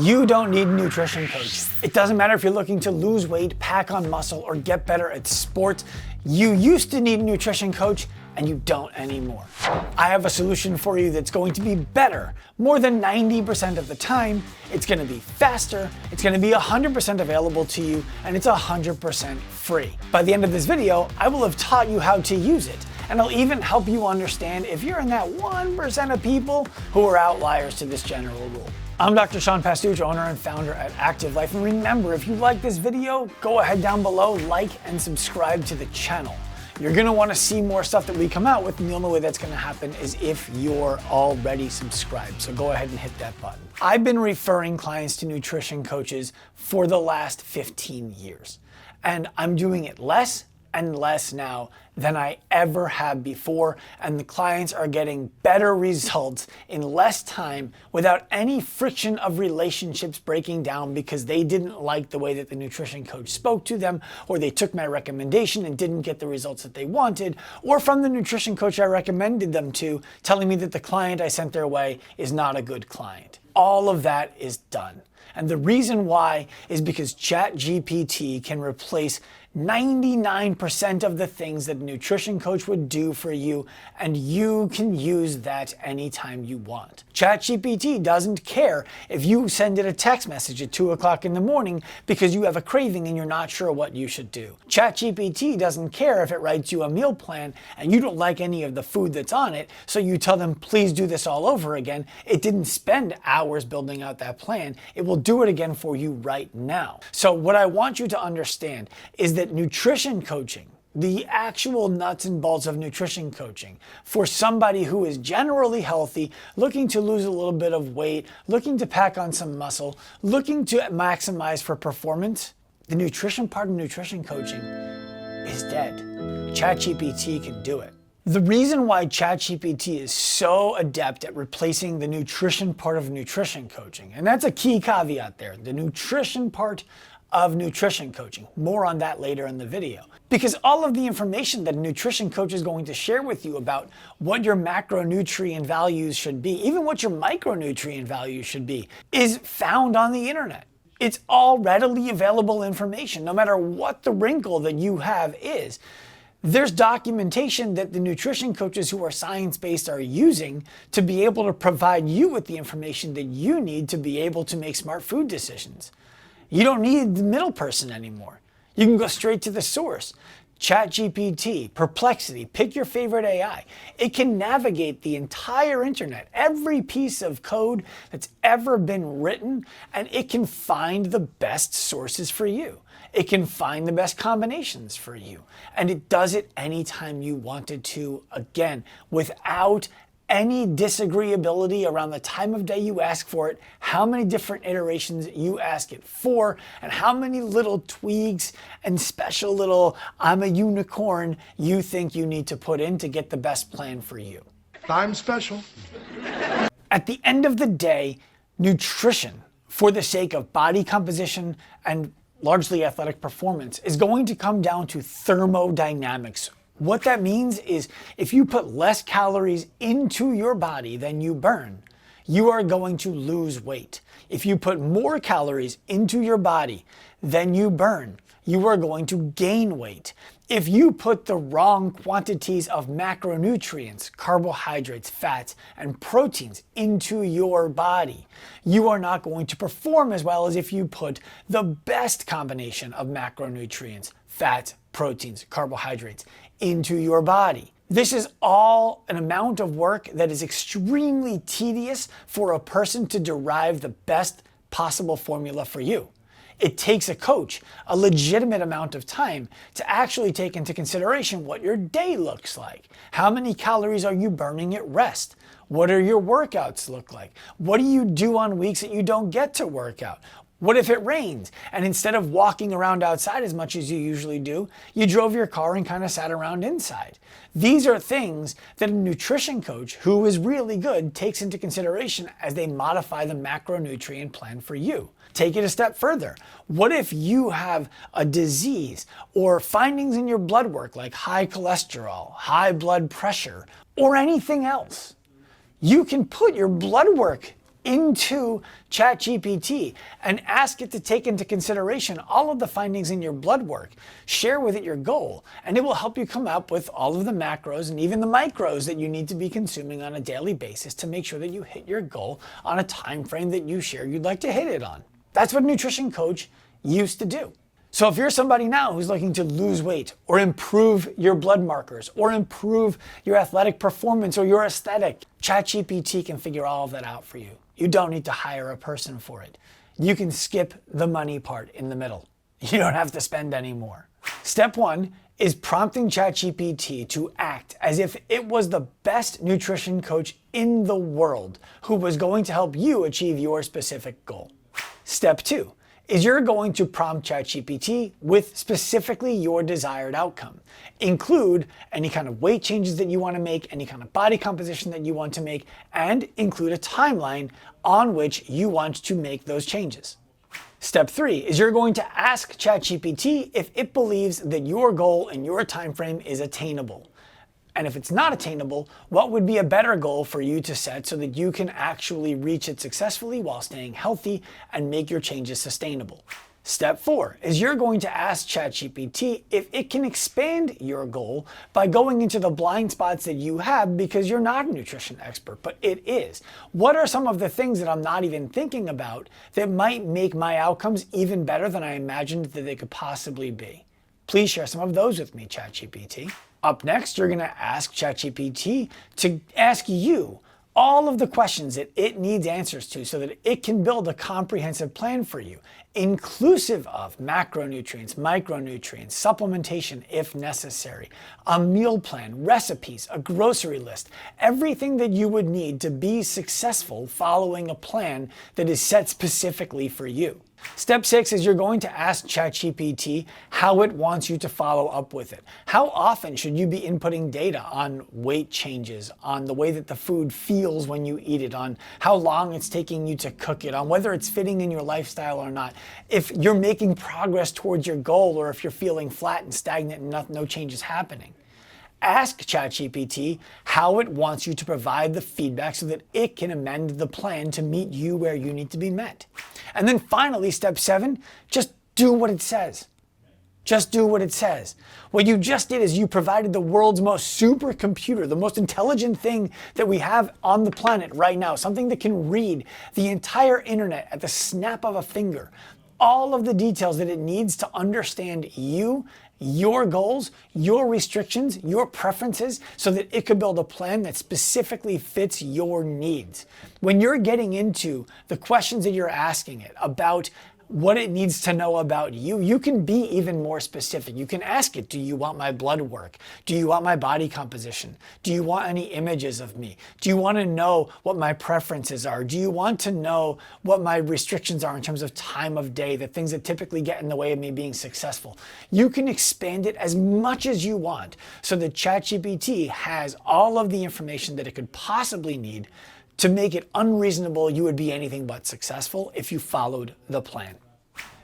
You don't need a nutrition coach. It doesn't matter if you're looking to lose weight, pack on muscle, or get better at sports. You used to need a nutrition coach and you don't anymore. I have a solution for you that's going to be better more than 90% of the time. It's going to be faster, it's going to be 100% available to you, and it's 100% free. By the end of this video, I will have taught you how to use it, and I'll even help you understand if you're in that 1% of people who are outliers to this general rule. I'm Dr. Sean Pastuch, owner and founder at Active Life. And remember, if you like this video, go ahead down below, like and subscribe to the channel. You're gonna wanna see more stuff that we come out with, and the only way that's gonna happen is if you're already subscribed. So go ahead and hit that button. I've been referring clients to nutrition coaches for the last 15 years, and I'm doing it less and less now than I ever have before, and the clients are getting better results in less time without any friction of relationships breaking down because they didn't like the way that the nutrition coach spoke to them, or they took my recommendation and didn't get the results that they wanted, or from the nutrition coach I recommended them to telling me that the client I sent their way is not a good client. All of that is done. And the reason why is because ChatGPT can replace 99% of the things that a nutrition coach would do for you, and you can use that anytime you want. ChatGPT doesn't care if you send it a text message at 2 o'clock in the morning because you have a craving and you're not sure what you should do. ChatGPT doesn't care if it writes you a meal plan and you don't like any of the food that's on it, so you tell them, please do this all over again. It didn't spend hours building out that plan. It will do it again for you right now. So what I want you to understand is that nutrition coaching, the actual nuts and bolts of nutrition coaching for somebody who is generally healthy, looking to lose a little bit of weight, looking to pack on some muscle, looking to maximize for performance, the nutrition part of nutrition coaching is dead. ChatGPT can do it. The reason why ChatGPT is so adept at replacing the nutrition part of nutrition coaching, and that's a key caveat there, the nutrition part of nutrition coaching. More on that later in the video. Because all of the information that a nutrition coach is going to share with you about what your macronutrient values should be, even what your micronutrient values should be, is found on the internet. It's all readily available information, no matter what the wrinkle that you have is. There's documentation that the nutrition coaches who are science-based are using to be able to provide you with the information that you need to be able to make smart food decisions. You don't need the middle person anymore. You can go straight to the source. ChatGPT, Perplexity, pick your favorite AI. It can navigate the entire internet, every piece of code that's ever been written, and it can find the best sources for you. It can find the best combinations for you. And it does it anytime you want it to, again, without any disagreeability around the time of day you ask for it, how many different iterations you ask it for, and how many little tweaks and special little I'm a unicorn you think you need to put in to get the best plan for you. I'm special. At the end of the day, nutrition, for the sake of body composition and largely athletic performance, is going to come down to thermodynamics. What that means is if you put less calories into your body than you burn, you are going to lose weight. If you put more calories into your body than you burn, you are going to gain weight. If you put the wrong quantities of macronutrients, carbohydrates, fats, and proteins into your body, you are not going to perform as well as if you put the best combination of macronutrients, fats, proteins, carbohydrates into your body. This is all an amount of work that is extremely tedious for a person to derive the best possible formula for you. It takes a coach a legitimate amount of time to actually take into consideration what your day looks like. How many calories are you burning at rest? What are your workouts look like? What do you do on weeks that you don't get to work out? What if it rains and instead of walking around outside as much as you usually do, you drove your car and kind of sat around inside? These are things that a nutrition coach who is really good takes into consideration as they modify the macronutrient plan for you. Take it a step further. What if you have a disease or findings in your blood work like high cholesterol, high blood pressure, or anything else? You can put your blood work into ChatGPT and ask it to take into consideration all of the findings in your blood work. Share with it your goal, and it will help you come up with all of the macros and even the micros that you need to be consuming on a daily basis to make sure that you hit your goal on a time frame that you share you'd like to hit it on. That's what a nutrition coach used to do. So if you're somebody now who's looking to lose weight or improve your blood markers or improve your athletic performance or your aesthetic, ChatGPT can figure all of that out for you. You don't need to hire a person for it. You can skip the money part in the middle. You don't have to spend any more. Step 1 is prompting ChatGPT to act as if it was the best nutrition coach in the world who was going to help you achieve your specific goal. Step 2 is you're going to prompt ChatGPT with specifically your desired outcome. Include any kind of weight changes that you want to make, any kind of body composition that you want to make, and include a timeline on which you want to make those changes. Step 3 is you're going to ask ChatGPT if it believes that your goal and your time frame is attainable. And if it's not attainable, what would be a better goal for you to set so that you can actually reach it successfully while staying healthy and make your changes sustainable? Step 4 is you're going to ask ChatGPT if it can expand your goal by going into the blind spots that you have because you're not a nutrition expert, but it is. What are some of the things that I'm not even thinking about that might make my outcomes even better than I imagined that they could possibly be? Please share some of those with me, ChatGPT. Up next, you're going to ask ChatGPT to ask you all of the questions that it needs answers to so that it can build a comprehensive plan for you, inclusive of macronutrients, micronutrients, supplementation if necessary, a meal plan, recipes, a grocery list, everything that you would need to be successful following a plan that is set specifically for you. Step 6 is you're going to ask ChatGPT how it wants you to follow up with it. How often should you be inputting data on weight changes, on the way that the food feels when you eat it, on how long it's taking you to cook it, on whether it's fitting in your lifestyle or not, if you're making progress towards your goal or if you're feeling flat and stagnant and no change is happening. Ask ChatGPT how it wants you to provide the feedback so that it can amend the plan to meet you where you need to be met. And then finally, step 7, just do what it says. Just do what it says. What you just did is you provided the world's most supercomputer, the most intelligent thing that we have on the planet right now, something that can read the entire internet at the snap of a finger. All of the details that it needs to understand you, your goals, your restrictions, your preferences, so that it could build a plan that specifically fits your needs. When you're getting into the questions that you're asking it about what it needs to know about you, you can be even more specific. You can ask it, do you want my blood work? Do you want my body composition? Do you want any images of me? Do you want to know what my preferences are? Do you want to know what my restrictions are in terms of time of day, the things that typically get in the way of me being successful? You can expand it as much as you want so that ChatGPT has all of the information that it could possibly need to make it unreasonable you would be anything but successful if you followed the plan.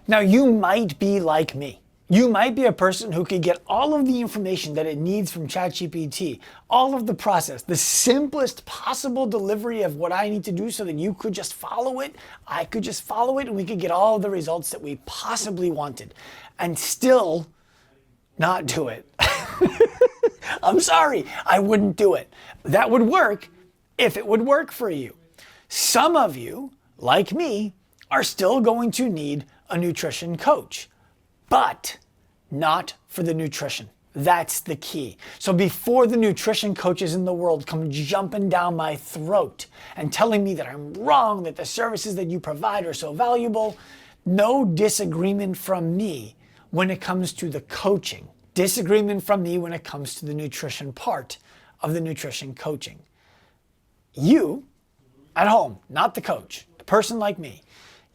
Now, you might be like me. You might be a person who could get all of the information that it needs from ChatGPT, all of the process, the simplest possible delivery of what I need to do so that you could just follow it, I could just follow it, and we could get all of the results that we possibly wanted, and still not do it. I'm sorry, I wouldn't do it. That would work if it would work for you. Some of you, like me, are still going to need a nutrition coach, but not for the nutrition. That's the key. So before the nutrition coaches in the world come jumping down my throat and telling me that I'm wrong, that the services that you provide are so valuable, no disagreement from me when it comes to the coaching. Disagreement from me when it comes to the nutrition part of the nutrition coaching. You, at home, not the coach, a person like me,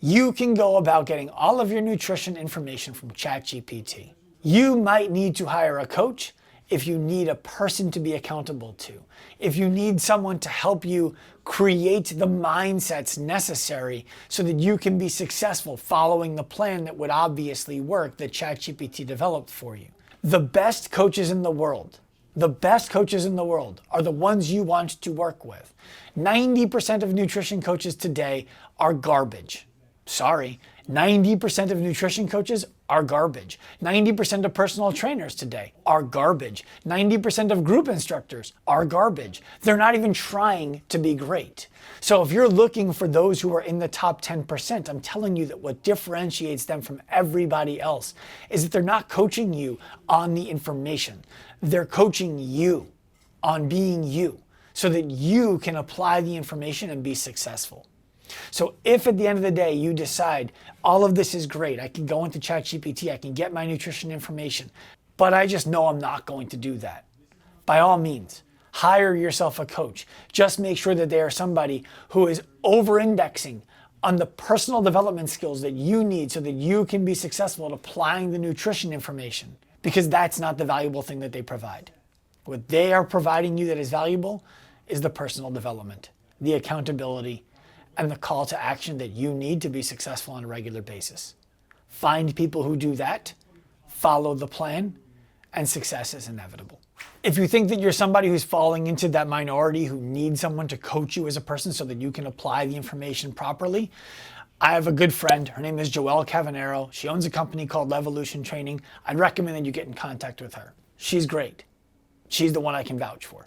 you can go about getting all of your nutrition information from ChatGPT. You might need to hire a coach if you need a person to be accountable to, if you need someone to help you create the mindsets necessary so that you can be successful following the plan that would obviously work that ChatGPT developed for you. The best coaches in the world The best coaches in the world are the ones you want to work with. 90% of nutrition coaches today are garbage. Sorry, 90% of nutrition coaches are garbage. 90% of personal trainers today are garbage. 90% of group instructors are garbage. They're not even trying to be great. So if you're looking for those who are in the top 10%, I'm telling you that what differentiates them from everybody else is that they're not coaching you on the information. They're coaching you on being you so that you can apply the information and be successful. So if at the end of the day you decide all of this is great, I can go into ChatGPT, I can get my nutrition information, but I just know I'm not going to do that, by all means, hire yourself a coach. Just make sure that they are somebody who is over-indexing on the personal development skills that you need so that you can be successful at applying the nutrition information, because that's not the valuable thing that they provide. What they are providing you that is valuable is the personal development, the accountability, and the call to action that you need to be successful on a regular basis. Find people who do that, follow the plan, and success is inevitable. If you think that you're somebody who's falling into that minority who needs someone to coach you as a person so that you can apply the information properly, I have a good friend. Her name is Joelle Cavanero. She owns a company called Levolution Training. I'd recommend that you get in contact with her. She's great. She's the one I can vouch for.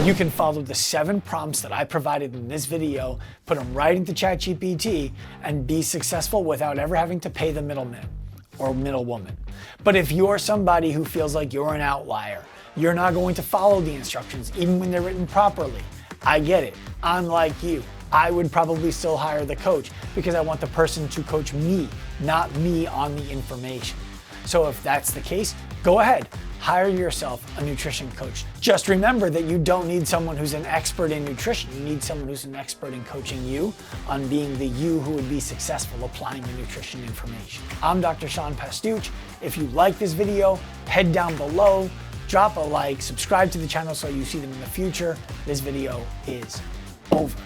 You can follow the 7 prompts that I provided in this video, put them right into ChatGPT, and be successful without ever having to pay the middleman or middlewoman. But if you're somebody who feels like you're an outlier, you're not going to follow the instructions even when they're written properly, I get it. I'm like you. I would probably still hire the coach because I want the person to coach me, not me on the information. So if that's the case, go ahead, hire yourself a nutrition coach. Just remember that you don't need someone who's an expert in nutrition. You need someone who's an expert in coaching you on being the you who would be successful applying the nutrition information. I'm Dr. Sean Pastuch. If you like this video, head down below, drop a like, subscribe to the channel so you see them in the future. This video is over.